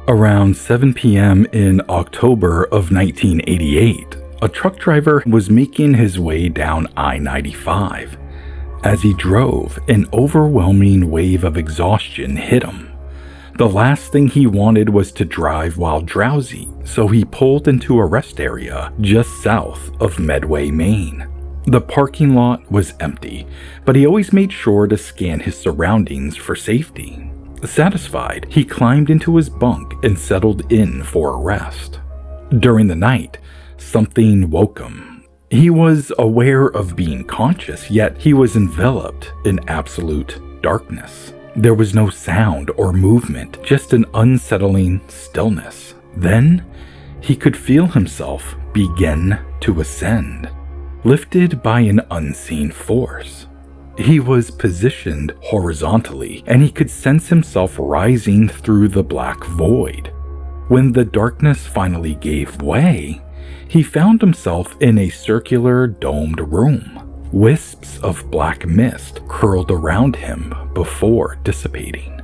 Around 7 p.m. in October of 1988, a truck driver was making his way down I-95. As he drove, an overwhelming wave of exhaustion hit him. The last thing he wanted was to drive while drowsy, so he pulled into a rest area just south of Medway, Maine. The parking lot was empty, but he always made sure to scan his surroundings for safety. Satisfied, he climbed into his bunk and settled in for a rest. During the night, something woke him. He was aware of being conscious, yet he was enveloped in absolute darkness. There was no sound or movement, just an unsettling stillness. Then, he could feel himself begin to ascend, lifted by an unseen force. He was positioned horizontally, and he could sense himself rising through the black void. When the darkness finally gave way, he found himself in a circular domed room. Wisps of black mist curled around him before dissipating.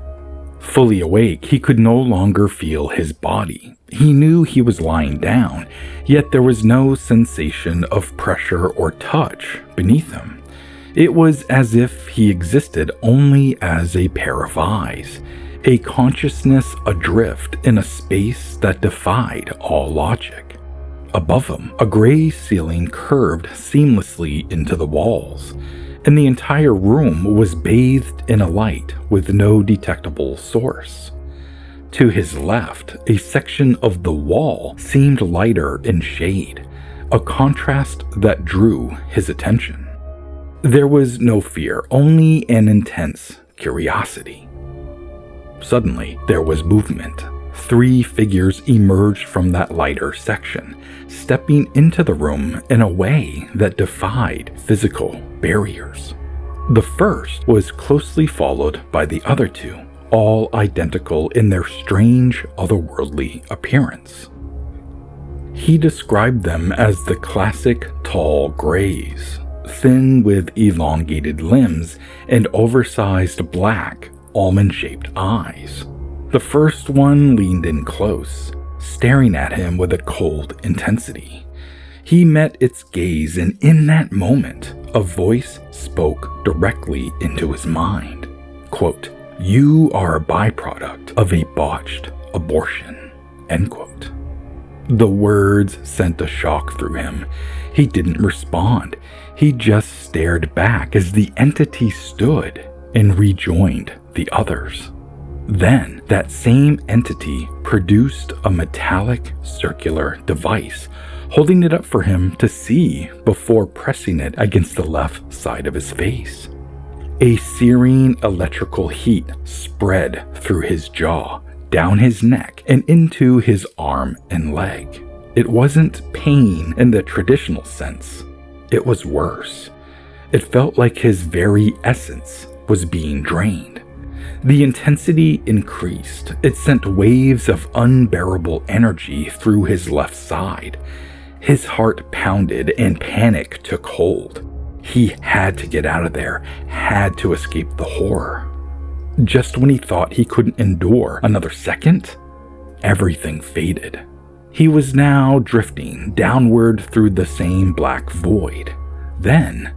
Fully awake, he could no longer feel his body. He knew he was lying down, yet there was no sensation of pressure or touch beneath him. It was as if he existed only as a pair of eyes, a consciousness adrift in a space that defied all logic. Above him, a gray ceiling curved seamlessly into the walls, and the entire room was bathed in a light with no detectable source. To his left, a section of the wall seemed lighter in shade, a contrast that drew his attention. There was no fear, only an intense curiosity. Suddenly, there was movement. 3 figures emerged from that lighter section, stepping into the room in a way that defied physical barriers. The first was closely followed by the other 2, all identical in their strange, otherworldly appearance. He described them as the classic tall grays, thin with elongated limbs and oversized black, almond-shaped eyes. The first one leaned in close, staring at him with a cold intensity. He met its gaze, and in that moment, a voice spoke directly into his mind. Quote, "You are a byproduct of a botched abortion." End quote. The words sent a shock through him. He didn't respond. He just stared back as the entity stood and rejoined the others. Then, that same entity produced a metallic circular device, holding it up for him to see before pressing it against the left side of his face. A searing electrical heat spread through his jaw, down his neck, and into his arm and leg. It wasn't pain in the traditional sense. It was worse. It felt like his very essence was being drained. The intensity increased. It sent waves of unbearable energy through his left side. His heart pounded and panic took hold. He had to get out of there, had to escape the horror. Just when he thought he couldn't endure another second, everything faded. He was now drifting downward through the same black void. Then,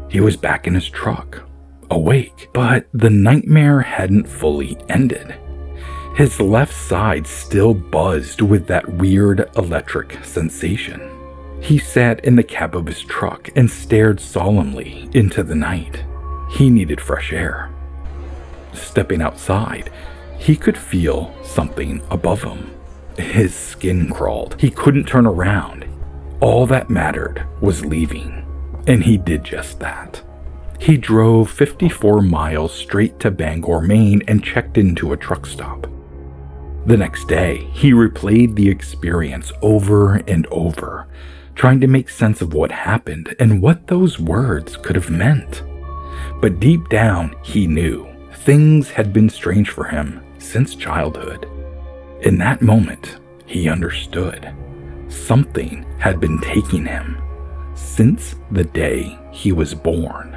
he was back in his truck, awake, but the nightmare hadn't fully ended. His left side still buzzed with that weird electric sensation. He sat in the cab of his truck and stared solemnly into the night. He needed fresh air. Stepping outside, he could feel something above him. His skin crawled. He couldn't turn around. All that mattered was leaving, and he did just that. He drove 54 miles straight to Bangor, Maine, and checked into a truck stop. The next day, he replayed the experience over and over, trying to make sense of what happened and what those words could have meant. But deep down, he knew things had been strange for him since childhood. In that moment, he understood. Something had been taking him since the day he was born.